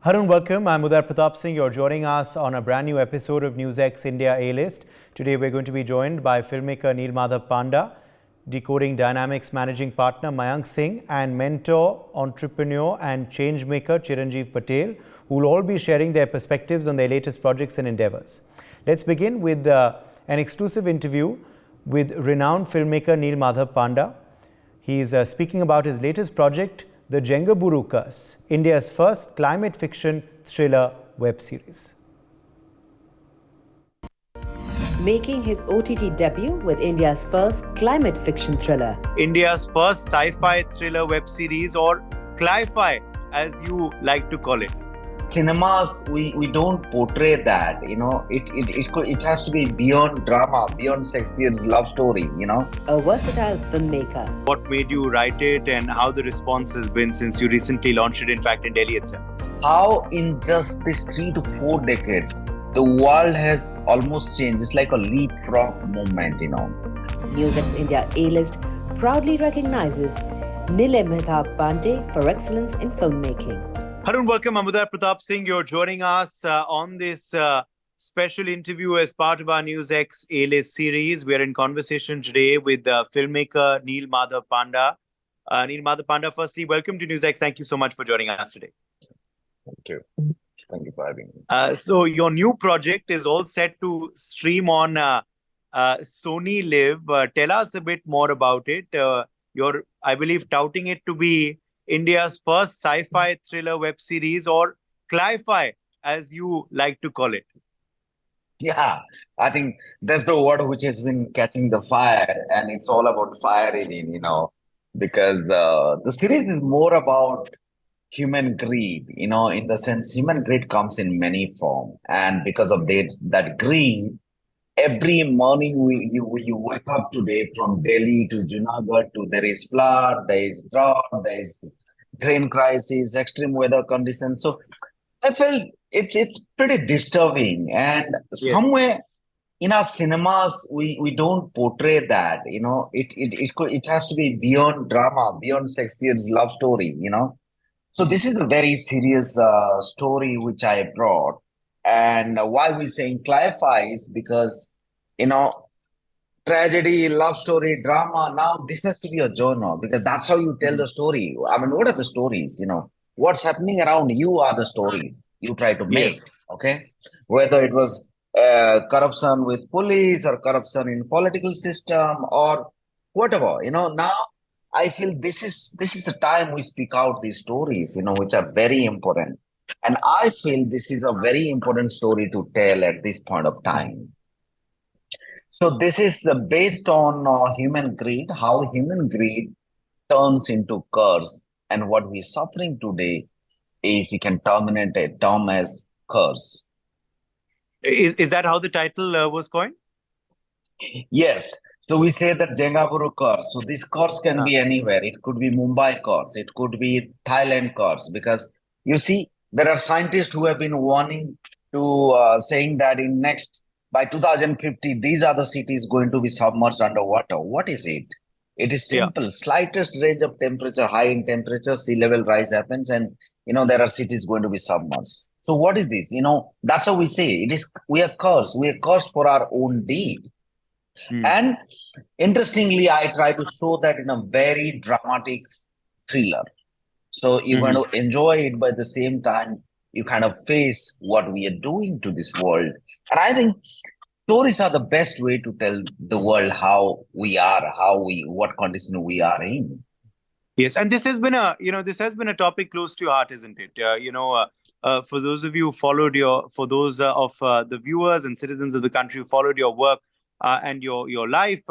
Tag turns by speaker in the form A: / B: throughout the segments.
A: Harun, welcome. I'm Uday Pratap Singh. You're joining us on a brand new episode of NewsX India A-List. Today we're going to be joined by filmmaker Nila Madhab Panda, Decoding Dynamics managing partner Mayank Singh, and mentor, entrepreneur and changemaker Chiranjiv Patel, who will all be sharing their perspectives on their latest projects and endeavors. Let's begin with an exclusive interview with renowned filmmaker Nila Madhab Panda. He's speaking about his latest project, The Jengaburu Curse, India's first climate fiction thriller web series.
B: Making his OTT debut with India's first climate fiction thriller.
A: India's first sci-fi thriller web series, or cli-fi as you like to call it.
C: Cinemas, we don't portray that, it has to be beyond drama, beyond Shakespeare's love story,
B: A versatile filmmaker.
A: What made you write it and how the response has been since you recently launched it, in fact, in Delhi itself?
C: How in just these 3 to 4 decades, the world has almost changed. It's like a leapfrog movement,
B: NewsX India A-List proudly recognizes Nila Madhab Panda for excellence in filmmaking.
A: Harun, welcome. I'm Uday Pratap Singh. You're joining us on this special interview as part of our NewsX A-List series. We're in conversation today with filmmaker Nila Madhab Panda. Nila Madhab Panda, firstly, welcome to NewsX. Thank you so much for joining us today.
C: Thank you. Thank you for having me.
A: So your new project is all set to stream on Sony Live. Tell us a bit more about it. You're, I believe, touting it to be India's first sci-fi thriller web series, or cli-fi as you like to call it.
C: Yeah, I think that's the word which has been catching the fire, and it's all about firing, because the series is more about human greed, in the sense human greed comes in many forms, and because of that greed, every morning you wake up today from Delhi to Junagadh to there is flood, there is drought, there is grain crisis, extreme weather conditions. So I felt it's pretty disturbing, and somewhere in our cinemas we don't portray that. It has to be beyond drama, beyond Shakespeare's love story. So this is a very serious story which I brought. And why we're saying cli-fi is because, tragedy, love story, drama, now this has to be a genre, because that's how you tell the story. I mean, what are the stories? What's happening around you are the stories you try to make, okay? Whether it was corruption with police or corruption in political system or whatever, now I feel this is the time we speak out these stories, which are very important. And I feel this is a very important story to tell at this point of time. So this is based on human greed, how human greed turns into curse, and what we're suffering today is we can terminate a term as curse.
A: Is that how the title was coined?
C: Yes. So we say that Jengaburu curse. So this curse can be anywhere. It could be Mumbai curse. It could be Thailand curse. Because you see, there are scientists who have been warning to saying that by 2050, these are the cities going to be submerged underwater. What is it? It is simple. Slightest range of temperature, high in temperature, sea level rise happens, and there are cities going to be submerged. So what is this? That's how we say we are cursed. We are cursed for our own deed. And interestingly, I try to show that in a very dramatic thriller. So you're going to enjoy it, but at the same time, you kind of face what we are doing to this world. And I think stories are the best way to tell the world how we are, what condition we are in.
A: Yes, and this has been a topic close to your heart, isn't it? For those of you who followed the viewers and citizens of the country who followed your work and your life,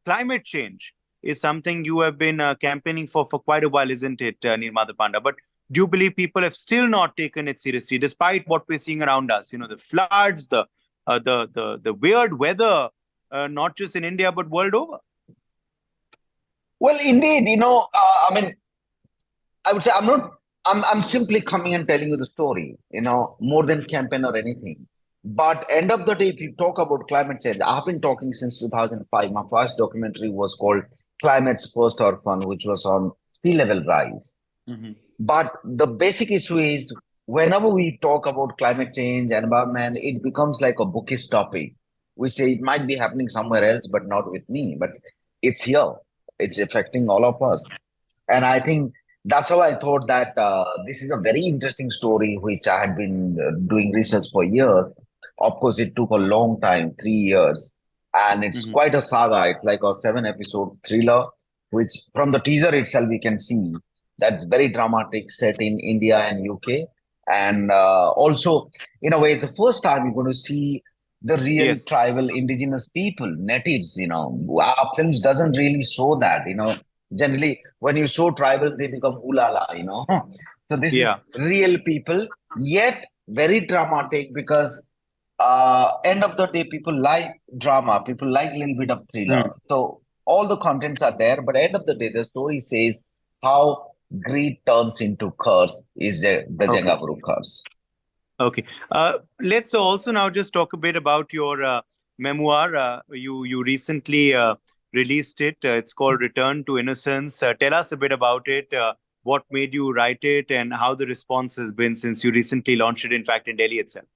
A: climate change is something you have been campaigning for quite a while, isn't it, Nila Madhab Panda? But do you believe people have still not taken it seriously, despite what we're seeing around us? The floods, the weird weather, not just in India but world over.
C: Well, indeed, I mean, I would say I'm simply coming and telling you the story, more than campaign or anything. But end of the day, if you talk about climate change, I've been talking since 2005. My first documentary was called Climate's First Orphan, which was on sea level rise.
A: Mhm.
C: But the basic issue is whenever we talk about climate change, environment, it becomes like a bookish topic. We say it might be happening somewhere else, but not with me. But it's here. It's affecting all of us. And I think that's how I thought that this is a very interesting story, which I had been doing research for years. Of course, it took a long time, 3 years. And it's
A: Mhm.
C: quite a saga. It's like a 7 episode thriller, which from the teaser itself, we can see that's very dramatic, set in India and UK. And also, in a way, it's the first time you're going to see the real
A: Yes.
C: tribal indigenous people, natives, Our films doesn't really show that. Generally, when you show tribal, they become ulala. So this is
A: Yeah.
C: real people, yet very dramatic because end of the day, people like drama, people like a little bit of thriller.
A: Mm.
C: So all the contents are there, but end of the day, the story says how greed turns into curse is the
A: Okay.
C: Jangapuru curse.
A: Okay. Let's also now just talk a bit about your memoir. You recently released it. It's called Return to Innocence. Tell us a bit about it. What made you write it, and how the response has been since you recently launched it, in fact, in Delhi itself.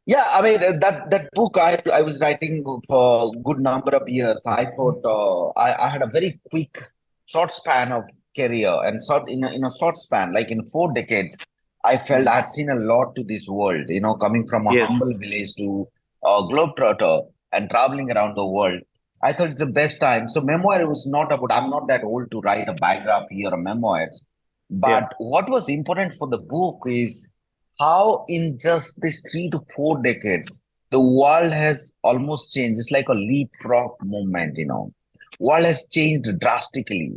C: Yeah, I mean that book I was writing for a good number of years. I thought I had a very quick short span of career and in a short span, like in 4 decades, I felt
A: Mhm.
C: I'd seen a lot to this world. Coming from a
A: Yes.
C: humble village to a globetrotter and traveling around the world. I thought it's the best time. So memoir was not about. I'm not that old to write a biography or a memoirs,
A: Yeah.
C: but what was important for the book is how in just these 3 to 4 decades the world has almost changed. It's like a leapfrog movement. World has changed drastically.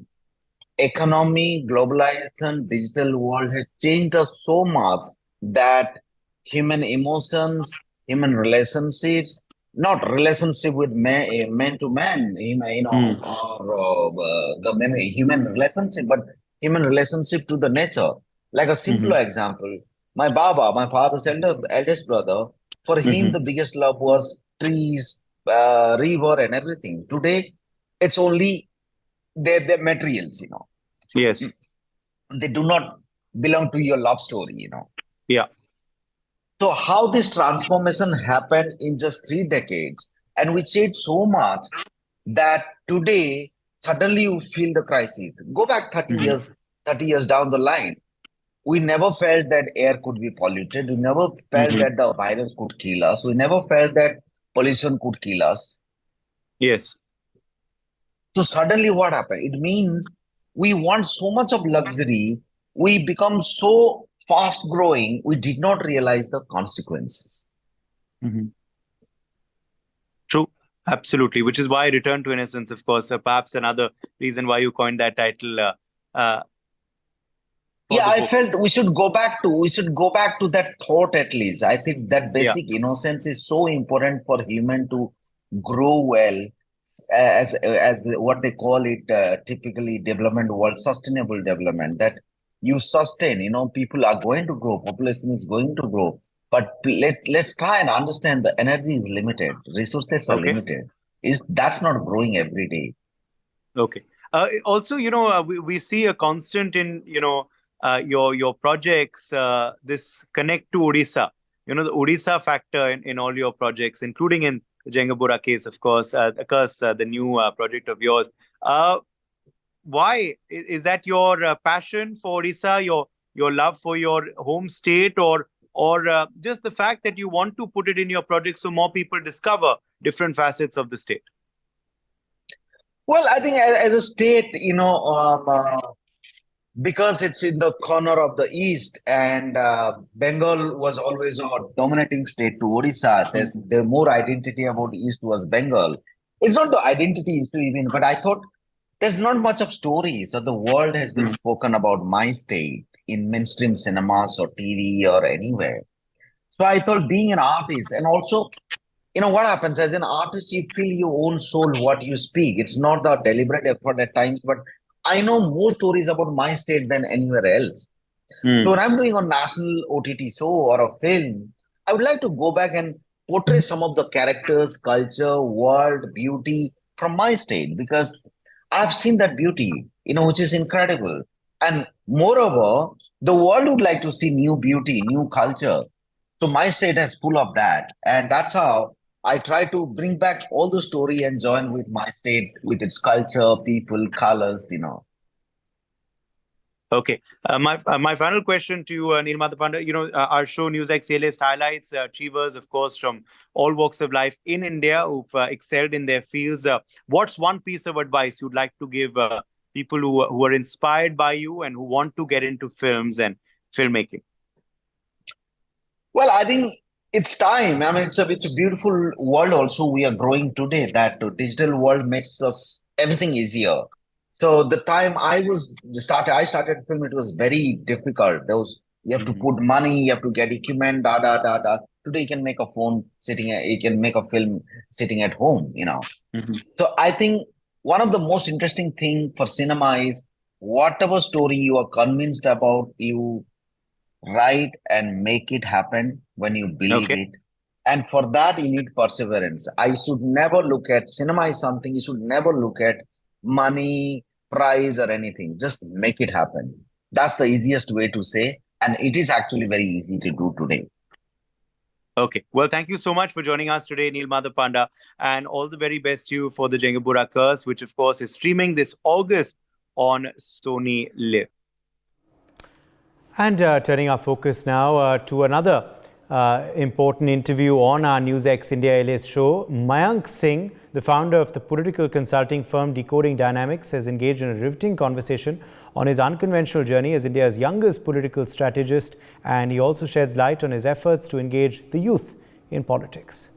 C: Economy, globalization, digital world has changed us so much that human emotions, human relationships, not relationship with man to man,
A: Mm.
C: or the human relationship, but human relationship to the nature. Like a simple
A: Mhm.
C: example, my Baba, my father's eldest brother, for him
A: Mhm.
C: the biggest love was trees, river, and everything. Today, it's only their materials.
A: Yes.
C: They do not belong to your love story.
A: Yeah.
C: So how this transformation happened in just 3 decades, and we changed so much that today suddenly you feel the crisis. Go back 30
A: Mhm.
C: years, 30 years down the line. We never felt that air could be polluted. We never felt
A: Mhm.
C: that the virus could kill us. We never felt that pollution could kill us.
A: Yes.
C: So suddenly what happened? It means we want so much of luxury, we become so fast growing, we did not realize the consequences.
A: Mhm. True. Absolutely. Which is why Return to Innocence, of course, perhaps another reason why you coined that title uh, for
C: Yeah,
A: the
C: I
A: book.
C: felt we should go back to that thought at least. I think that
A: Yeah.
C: basic innocence is so important for human to grow well as what they call it typically development world sustainable development that you sustain. People are going to grow, population is going to grow, but let's try and understand the energy is limited, resources are
A: Okay.
C: limited. Is that's not growing every day.
A: Okay. Also, we see a constant in your projects. This connect to Odisha. The Odisha factor in all your projects, including in the Jengabura case, of course, the new project of yours. Uh, why is that your passion for Odisha, your love for your home state, or just the fact that you want to put it in your project so more people discover different facets of the state?
C: Well, I think as a state, because it's in the corner of the east, and Bengal was always a dominating state to Odisha. The more identity about east was Bengal. It's not the identity issue even, but I thought there's not much of stories. So the world has been
A: Mm.
C: spoken about my state in mainstream cinemas or TV or anywhere. So I thought being an artist, and also what happens as an artist, you feel your own soul what you speak. It's not the deliberate effort at times, but I know more stories about my state than anywhere else. So
A: Mm.
C: when I'm doing a national OTT show or a film, I would like to go back and portray some of the characters, culture, world, beauty from my state because I've seen that beauty, which is incredible. And moreover, the world would like to see new beauty, new culture. So my state has full of that. And that's how I try to bring back all the story and join with my state with its culture, people, colors.
A: Okay. My final question to you, Nila Madhab Panda. Our show NewsX A-List highlights achievers, of course, from all walks of life in India who've excelled in their fields. What's one piece of advice you'd like to give people who are inspired by you and who want to get into films and filmmaking?
C: Well, I think it's time. I mean, it's a beautiful world also we are growing today. That digital world makes us everything easier. So the time I started film, it was very difficult. You have to put money, you have to get equipment, da da da da. Today you can make a phone you can make a film sitting at home.
A: Mhm.
C: So I think one of the most interesting thing for cinema is whatever story you are convinced about, you write and make it happen when you believe
A: Okay.
C: it. And for that, you need perseverance. I should never look at cinema is something you should never look at money, price, or anything. Just make it happen. That's the easiest way to say. And it is actually very easy to do today.
A: Okay. Well, thank you so much for joining us today, Nila Madhab Panda, and all the very best to you for the Jengapura Curse, which of course is streaming this August on Sony Live. And turning our focus now to another important interview on our NewsX India A-List show. Mayank Singh, the founder of the political consulting firm Decoding Dynamics, has engaged in a riveting conversation on his unconventional journey as India's youngest political strategist, and he also sheds light on his efforts to engage the youth in politics.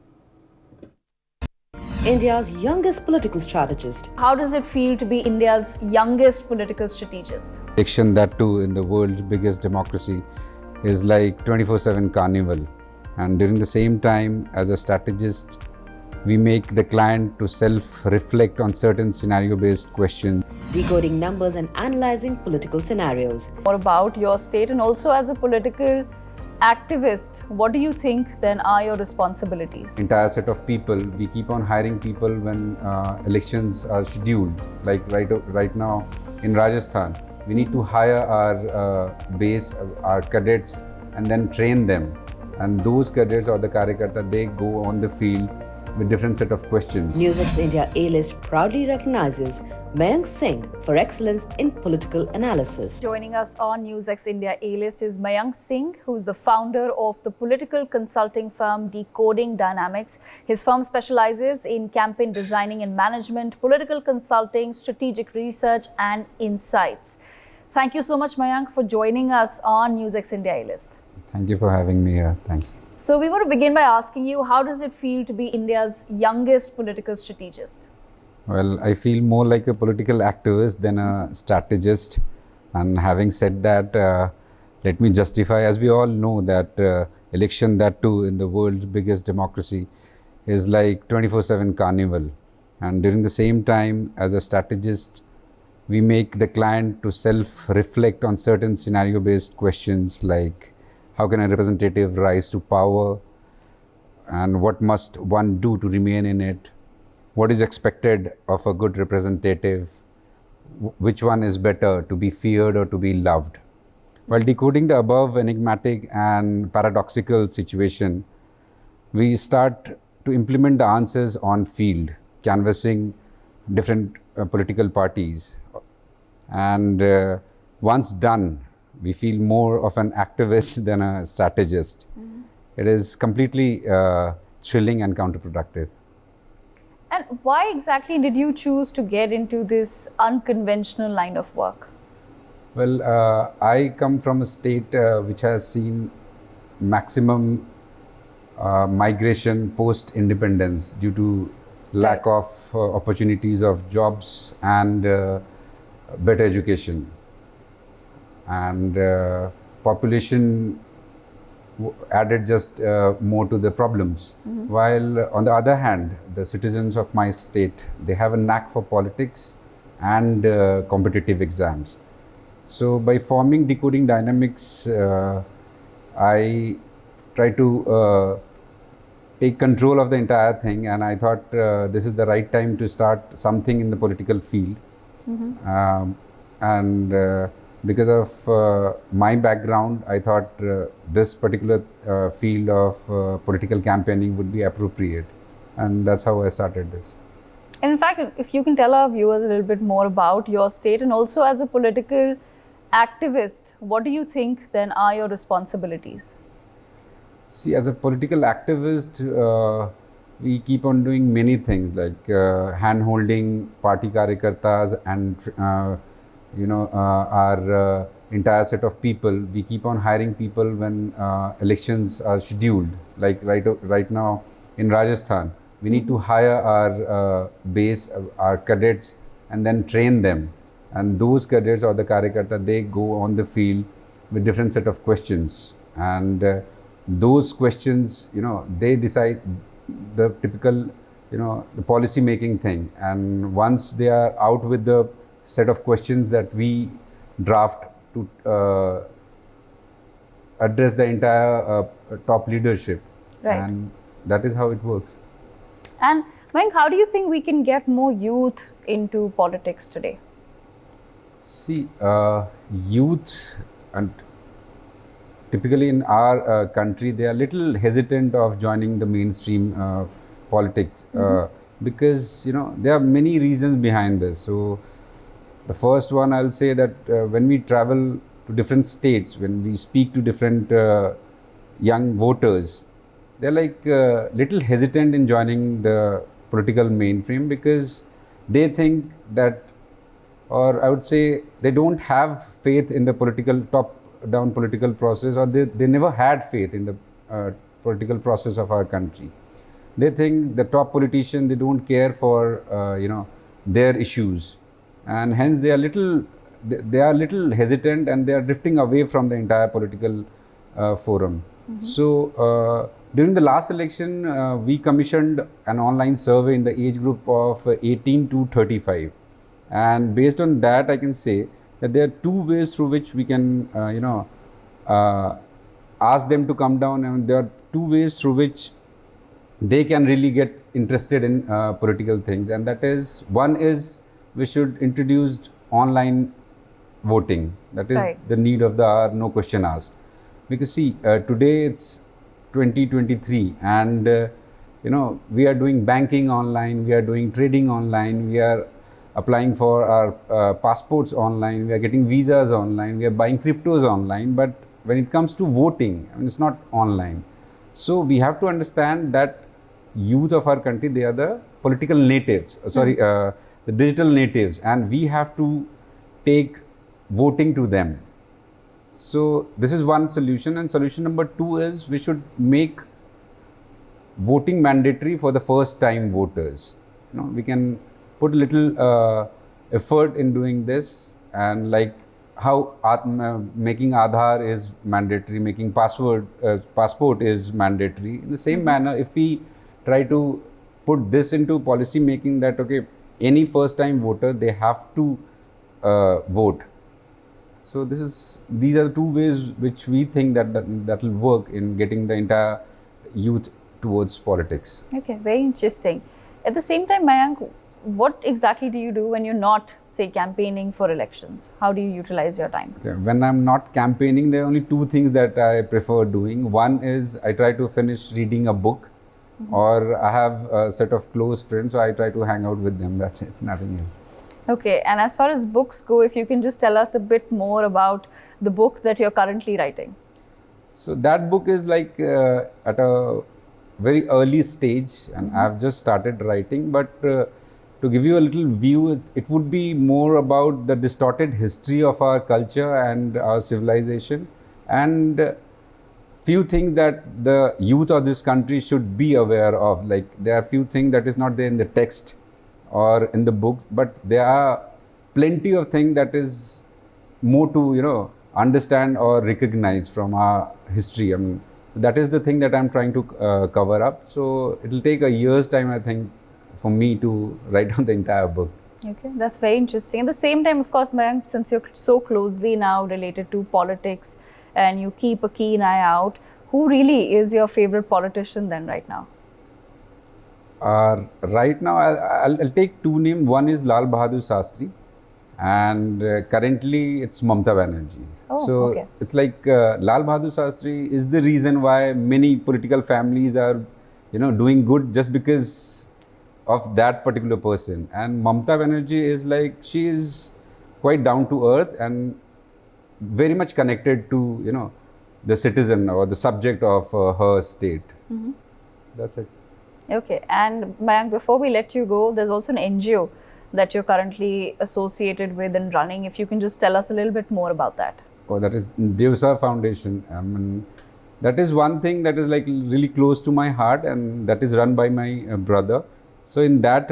B: India's youngest political strategist.
D: How does it feel to be India's youngest political strategist?
E: Election, that too in the world's biggest democracy, is like 24/7 carnival. And during the same time, as a strategist, we make the client to self-reflect on certain scenario-based questions.
B: Decoding numbers and analyzing political scenarios.
D: More about your state, and also as a political activist, what do you think then are your responsibilities?
E: Entire set of people, we keep on hiring people when elections are scheduled. Like right now in Rajasthan, we need to hire our base, our cadets, and then train them. And those cadets or the Karyakarta, they go on the field with different set of questions.
B: NewsX India A-List proudly recognizes Mayank Singh for excellence in political analysis.
D: Joining us on NewsX India A-List is Mayank Singh, who is the founder of the political consulting firm Decoding Dynamics. His firm specializes in campaign designing and management, political consulting, strategic research, and insights. Thank you so much, Mayank, for joining us on NewsX India A-List.
E: Thank you for having me here. Thanks.
D: So we want to begin by asking you, how does it feel to be India's youngest political strategist?
E: Well, I feel more like a political activist than a strategist. And having said that, let me justify, as we all know, that election, that too in the world's biggest democracy, is like 24/7 carnival. And during the same time, as a strategist, we make the client to self-reflect on certain scenario-based questions like, how can a representative rise to power, and what must one do to remain in it? What is expected of a good representative? Which one is better, to be feared or to be loved? While decoding the above enigmatic and paradoxical situation, we start to implement the answers on field, canvassing different political parties. And once done, we feel more of an activist than a strategist. Mm-hmm. It is completely thrilling and counterproductive.
D: And why exactly did you choose to get into this unconventional line of work?
E: Well, I come from a state which has seen maximum migration post-independence due to lack of opportunities of jobs and better education. And population added just more to the problems. Mm-hmm. While on the other hand, the citizens of my state, they have a knack for politics and competitive exams. So by forming Decoding Dynamics, I try to take control of the entire thing, and I thought this is the right time to start something in the political field. And because of my background, I thought this particular field of political campaigning would be appropriate, and that's how I started this.
D: And in fact, if you can tell our viewers a little bit more about your state, and also as a political activist, what do you think then are your responsibilities?
E: See, as a political activist, we keep on doing many things like hand-holding party karyakartas and our entire set of people. We keep on hiring people when elections are scheduled. Like right now in Rajasthan, we need to hire our base, our cadets, and then train them. And those cadets or the karyakarta, they go on the field with different set of questions. And those questions, they decide the typical, the policy making thing. And once they are out with the set of questions that we draft to address the entire top leadership.
D: Right.
E: And that is how it works.
D: And Mayank, how do you think we can get more youth into politics today?
E: See, youth, and typically in our country, they are little hesitant of joining the mainstream politics because there are many reasons behind this. So the first one, I'll say that when we travel to different states, when we speak to different young voters, they're like little hesitant in joining the political mainstream because they think that, or I would say they don't have faith in the top-down political process, or they never had faith in the political process of our country. They think the top politician, they don't care for their issues, and hence they are little hesitant, and they are drifting away from the entire political forum. So during the last election, we commissioned an online survey in the age group of 18 to 35. And based on that, I can say that there are two ways through which we can, ask them to come down, and there are two ways through which they can really get interested in political things. And that is, one is we should introduce online voting. That is
D: Right.
E: the need of the hour, no question asked. Because see, today it's 2023, and we are doing banking online, we are doing trading online, we are applying for our passports online, we are getting visas online, we are buying cryptos online. But when it comes to voting, it's not online. So we have to understand that youth of our country, they are the political natives, the digital natives, and we have to take voting to them. So this is one solution, and solution number two is we should make voting mandatory for the first time voters. We can put a little effort in doing this, and like how making Aadhaar is mandatory, making passport is mandatory. In the same manner, if we try to put this into policy making, that any first time voter, they have to vote. So these are the two ways which we think that will work in getting the entire youth towards politics.
D: Okay, very interesting. At the same time, Mayank, what exactly do you do when you're not, say, campaigning for elections? How do you utilize your time?
E: Okay. When I'm not campaigning, there are only two things that I prefer doing. One is I try to finish reading a book, or I have a set of close friends, so I try to hang out with them. That's it, nothing else.
D: Okay, and as far as books go, if you can just tell us a bit more about the book that you're currently writing.
E: So that book is like at a very early stage, and I've just started writing. But to give you a little view, it would be more about the distorted history of our culture and our civilization, and few things that the youth of this country should be aware of. Like there are few things that is not there in the text or in the books, but there are plenty of things that is more to understand or recognize from our history. That is the thing that I'm trying to cover up. So it will take a year's time, I think, for me to write down the entire book.
D: Okay, that's very interesting. At the same time, of course, Mayank, since you're so closely now related to politics and you keep a keen eye out, Who really is your favorite politician then right now?
E: Right now, I'll take two names. One is Lal Bahadur Shastri, and currently it's Mamta Banerjee.
D: Oh,
E: so
D: okay.
E: it's like Lal Bahadur Shastri is the reason why many political families are, doing good just because of that particular person. And Mamta Banerjee is like, she is quite down to earth and very much connected to, the citizen or the subject of her state. That's it.
D: Okay, and Mayank, before we let you go, there's also an NGO that you're currently associated with and running. If you can just tell us a little bit more about that.
E: Oh, that is Devsa Foundation. I mean, that is one thing that is like really close to my heart, and that is run by my brother. So in that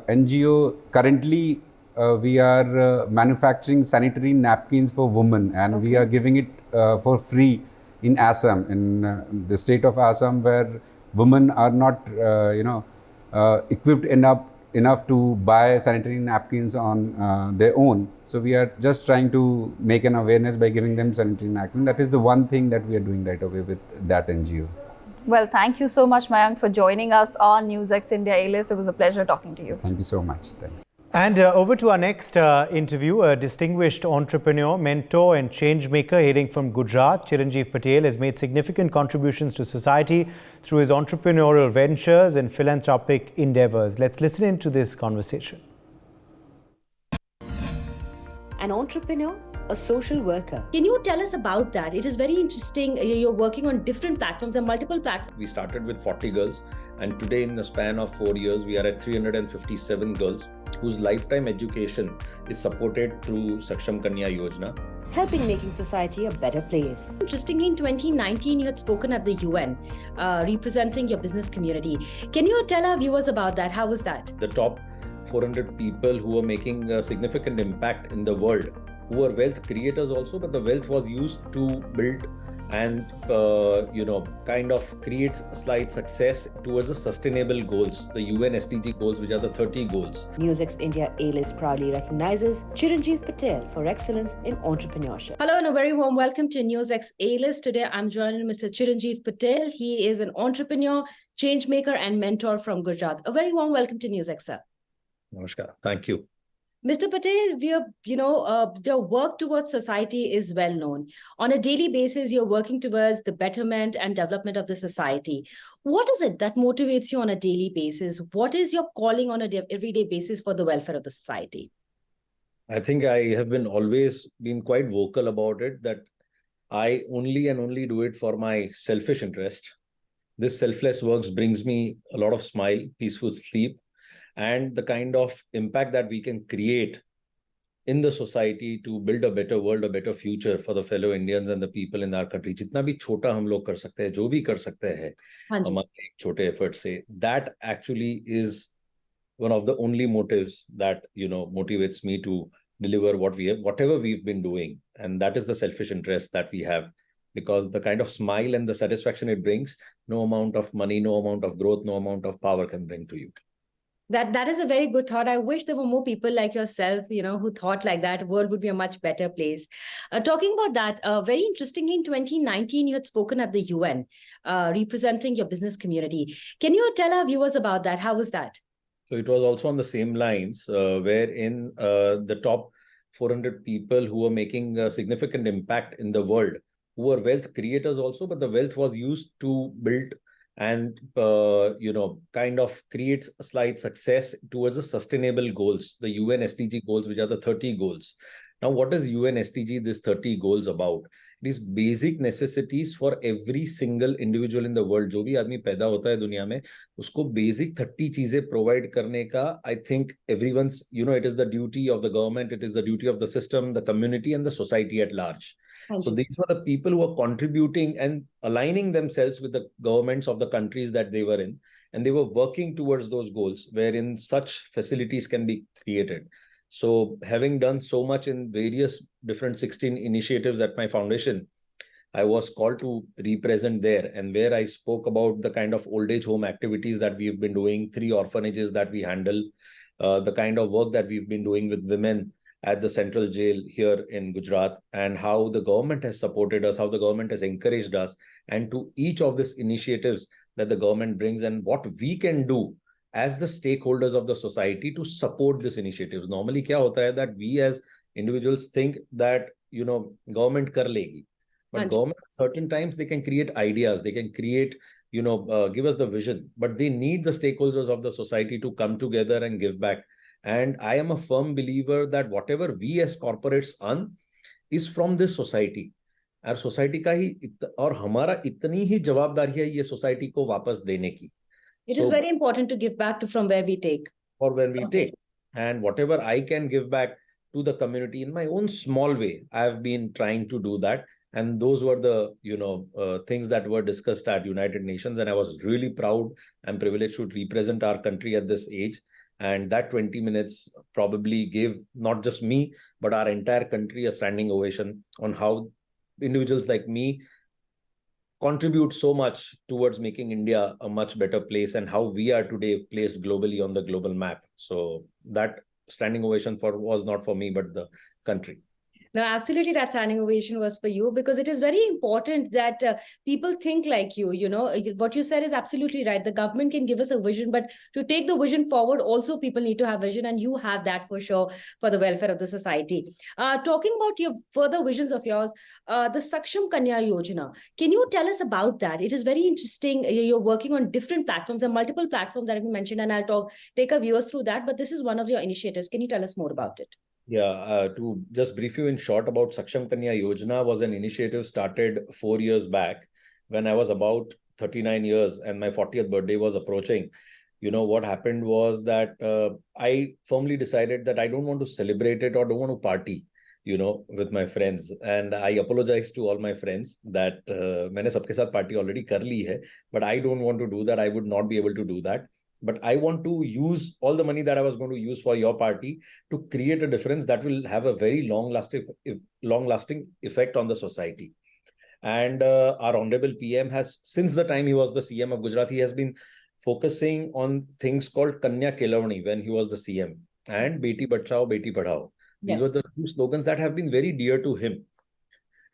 E: NGO, currently we are manufacturing sanitary napkins for women, and we are giving it for free in Assam, in the state of Assam, where women are not, equipped enough to buy sanitary napkins on their own. So we are just trying to make an awareness by giving them sanitary napkins. That is the one thing that we are doing right away with that NGO.
D: Well, thank you so much, Mayank, for joining us on NewsX India A-List. It was a pleasure talking to you.
E: Thank you so much. Thanks.
A: And over to our next interview, a distinguished entrepreneur, mentor and change maker hailing from Gujarat, Chiranjiv Patel has made significant contributions to society through his entrepreneurial ventures and philanthropic endeavors. Let's listen into this conversation.
B: An entrepreneur, a social worker.
F: Can you tell us about that? It is very interesting. You're working on different platforms, there are multiple platforms.
G: We started with 40 girls, and today in the span of 4 years, we are at 357 girls whose lifetime education is supported through Saksham Kanya Yojana.
B: Helping making society a better place.
F: Interestingly, in 2019, you had spoken at the UN, representing your business community. Can you tell our viewers about that? How was that?
G: The top 400 people who are making a significant impact in the world, who are wealth creators also, but the wealth was used to build and kind of create slight success towards the sustainable goals, the UN SDG goals, which are the 30 goals.
B: NewsX India A-List proudly recognizes Chiranjiv Patel for excellence in entrepreneurship.
F: Hello and a very warm welcome to NewsX A-List. Today I'm joined with Mr. Chiranjiv Patel. He is an entrepreneur, change maker and mentor from Gujarat. A very warm welcome to NewsX, sir.
G: Namaskar. Thank you.
F: Mr. Patel, your work towards society is well known. On a daily basis, you're working towards the betterment and development of the society. What is it that motivates you on a daily basis? What is your calling on a everyday basis for the welfare of the society?
G: I think I have always been quite vocal about it, that I only and only do it for my selfish interest. This selfless work brings me a lot of smile, peaceful sleep, and the kind of impact that we can create in the society to build a better world, a better future for the fellow Indians and the people in our country. जितना भी छोटा हम लोग कर सकते हैं, जो भी कर सकते हैं हमारे एक छोटे effort से, that actually is one of the only motives that motivates me to deliver whatever we've been doing, and that is the selfish interest that we have. Because the kind of smile and the satisfaction it brings, no amount of money, no amount of growth, no amount of power can bring to you.
F: That is a very good thought. I wish there were more people like yourself, who thought like that. The world would be a much better place. Talking about that, very interestingly, in 2019, you had spoken at the UN, representing your business community. Can you tell our viewers about that? How was that?
G: So it was also on the same lines, wherein the top 400 people who are making a significant impact in the world, who are wealth creators also, but the wealth was used to build and kind of create a slight success towards the sustainable goals, the UN SDG goals, which are the 30 goals. Now, what is UN SDG, this 30 goals about? It is basic necessities for every single individual in the world. जो भी आदमी पैदा होता है दुनिया में, उसको basic 30 चीजें provide करने का, I think everyone's, it is the duty of the government, it is the duty of the system, the community and the society at large. So these were the people who are contributing and aligning themselves with the governments of the countries that they were in. And they were working towards those goals, wherein such facilities can be created. So having done so much in various different 16 initiatives at my foundation, I was called to represent there, and where I spoke about the kind of old age home activities that we've been doing, 3 orphanages that we handle, the kind of work that we've been doing with women at the central jail here in Gujarat, and how the government has supported us, how the government has encouraged us, and to each of these initiatives that the government brings, and what we can do as the stakeholders of the society to support these initiatives. Normally, kya hota hai that we as individuals think that, government kar legi. But government, at certain times, they can create ideas, they can create, give us the vision, but they need the stakeholders of the society to come together and give back. And I am a firm believer that whatever we as corporates earn is from this society. और society का ही और हमारा इतनी ही जवाबदारी है ये society को वापस देने की.
F: It is very important to give back to from where we take.
G: Or when we take. And whatever I can give back to the community in my own small way, I've been trying to do that. And those were the, things that were discussed at United Nations. And I was really proud and privileged to represent our country at this age. And that 20 minutes probably gave not just me, but our entire country a standing ovation on how individuals like me contribute so much towards making India a much better place, and how we are today placed globally on the global map. So that standing ovation was not for me, but the country.
F: No, absolutely, that standing ovation was for you, because it is very important that people think like you. What you said is absolutely right. The government can give us a vision, but to take the vision forward, also people need to have vision, and you have that for sure for the welfare of the society. Talking about your further visions of yours, the Saksham Kanya Yojana, can you tell us about that? It is very interesting. You're working on different platforms, and multiple platforms that have been mentioned, and I'll take our viewers through that, but this is one of your initiatives. Can you tell us more about it?
G: Yeah, to just brief you in short about Saksham Kanya Yojana, was an initiative started 4 years back when I was about 39 years and my 40th birthday was approaching. What happened was that I firmly decided that I don't want to celebrate it or don't want to party, with my friends. And I apologize to all my friends that मैंने सबके साथ party already कर ली है, but I don't want to do that. I would not be able to do that. But I want to use all the money that I was going to use for your party to create a difference that will have a very long-lasting effect on the society. And our Honorable PM has, since the time he was the CM of Gujarat, he has been focusing on things called Kanya Kelavani when he was the CM, and Beti Bachao, Beti Padhao. These were the two slogans that have been very dear to him.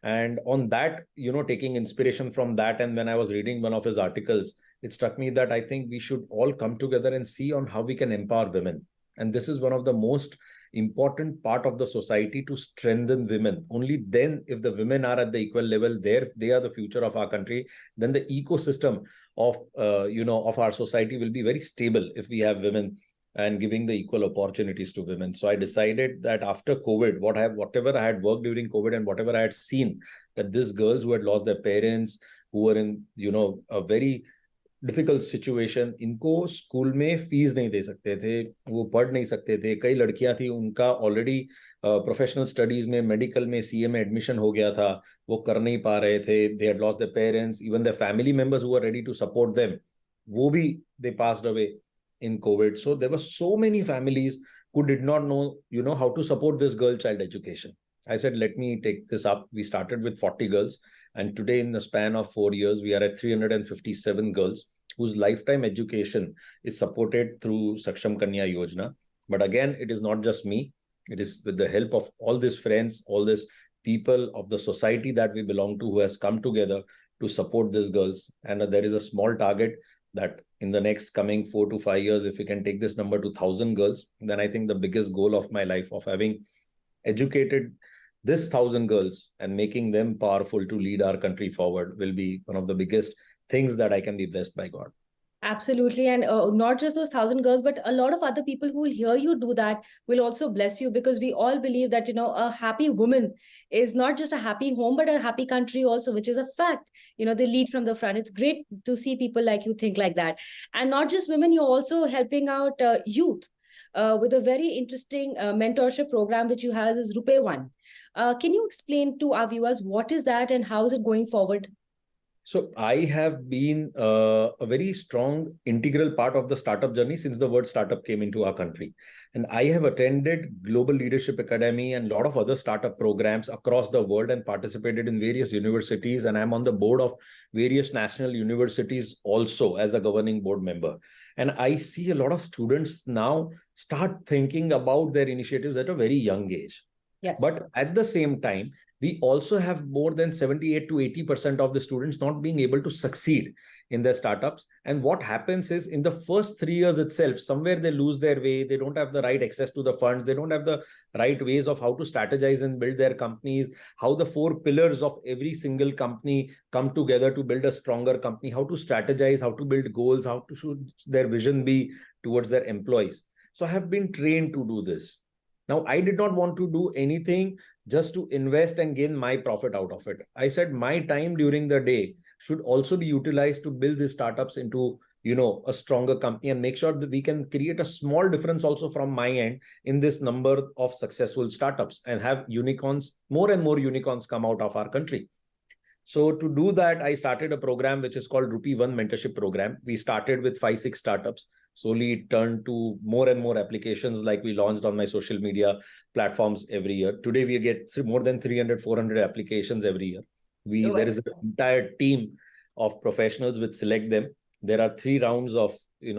G: And on that, taking inspiration from that, and when I was reading one of his articles, it struck me that I think we should all come together and see on how we can empower women. And this is one of the most important part of the society, to strengthen women. Only then, if the women are at the equal level, they are the future of our country, then the ecosystem of, of our society will be very stable if we have women and giving the equal opportunities to women. So I decided that after COVID, whatever I had worked during COVID and whatever I had seen, that these girls who had lost their parents, who were in, a very difficult situation, इनको school में fees नहीं दे सकते थे, वो पढ़ नहीं सकते थे. कई लड़कियां थी, उनका ऑलरेडी प्रोफेशनल स्टडीज में, मेडिकल में, सीए में एडमिशन हो गया था, वो कर नहीं पा रहे थे. They had lost their parents, even their family members who were ready to support them, वो भी they passed away in COVID. So there were so many families who did not know, how to support this girl child education. I said, let me take this up. We started with 40 girls. And today, in the span of 4 years, we are at 357 girls whose lifetime education is supported through Saksham Kanya Yojana. But again, it is not just me. It is with the help of all these friends, all these people of the society that we belong to, who has come together to support these girls. And there is a small target that in the next coming 4 to 5 years, if we can take this number to 1,000 girls, then I think the biggest goal of my life, of having educated this 1,000 girls and making them powerful to lead our country forward, will be one of the biggest things that I can be blessed by God.
F: Absolutely. And not just those 1,000 girls, but a lot of other people who will hear you do that will also bless you, because we all believe that, a happy woman is not just a happy home, but a happy country also, which is a fact. They lead from the front. It's great to see people like you think like that. And not just women, you're also helping out youth with a very interesting mentorship program, which you have is Rupee One. Can you explain to our viewers what is that and how is it going forward?
G: So I have been a very strong integral part of the startup journey since the word startup came into our country. And I have attended Global Leadership Academy and a lot of other startup programs across the world and participated in various universities. And I'm on the board of various national universities also as a governing board member. And I see a lot of students now start thinking about their initiatives at a very young age.
F: Yes.
G: But at the same time, we also have more than 78 to 80% of the students not being able to succeed in their startups. And what happens is in the first 3 years itself, somewhere they lose their way. They don't have the right access to the funds. They don't have the right ways of how to strategize and build their companies, how the 4 pillars of every single company come together to build a stronger company, how to strategize, how to build goals, how to should their vision be towards their employees. So I have been trained to do this. Now, I did not want to do anything just to invest and gain my profit out of it. I said my time during the day should also be utilized to build these startups into, a stronger company and make sure that we can create a small difference also from my end in this number of successful startups and have unicorns, more and more unicorns come out of our country. So to do that, I started a program which is called Rupee One Mentorship Program. We started with 5-6 startups. Slowly it turned to more and more applications like we launched on my social media platforms every year. Today we get more than 300, 400 applications every year. There is an entire team of professionals which select them. There are 3 rounds of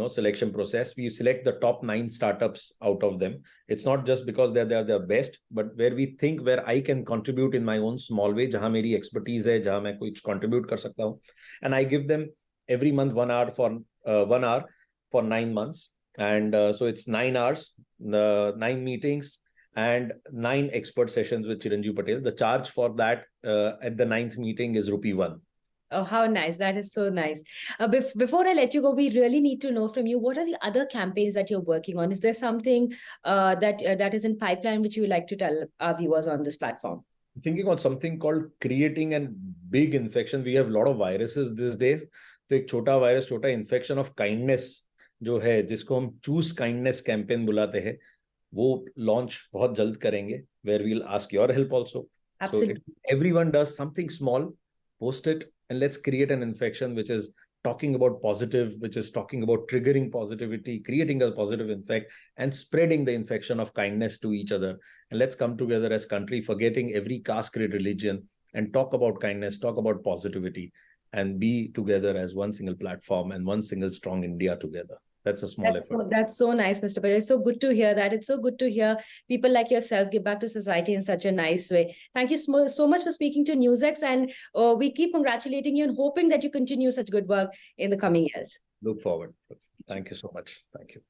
G: selection process. We select the top 9 startups out of them. It's not just because they're the best, but where we think where I can contribute in my own small way, jahan meri expertise hai, jahan main kuch contribute kar sakta hu. And I give them every month 1 hour for 9 months. And so it's 9 hours, 9 meetings, and 9 expert sessions with Chiranjiv Patel. The charge for that at the 9th meeting is Rupee 1.
F: Oh, how nice. That is so nice. Before I let you go, we really need to know from you, what are the other campaigns that you're working on? Is there something that is in pipeline which you would like to tell our viewers on this platform?
G: Thinking on something called creating a big infection. We have a lot of viruses these days. तो एक छोटा virus, छोटा infection of kindness जो है, जिसको हम choose kindness campaign बुलाते हैं, वो लॉन्च बहुत जल्द करेंगे, where we'll ask your help also.
F: Absolutely.
G: So everyone does something small, post it, and let's create an infection which is talking about positive, which is talking about triggering positivity, creating a positive effect, and spreading the infection of kindness to each other. And let's come together as country, forgetting every caste, creed, religion, and talk about kindness, talk about positivity, and be together as one single platform and one single strong India together. That's a small effort.
F: That's so nice, Mr. Patel. It's so good to hear that. It's so good to hear people like yourself give back to society in such a nice way. Thank you so much for speaking to NewsX, and we keep congratulating you and hoping that you continue such good work in the coming years.
G: Look forward. Thank you so much. Thank you.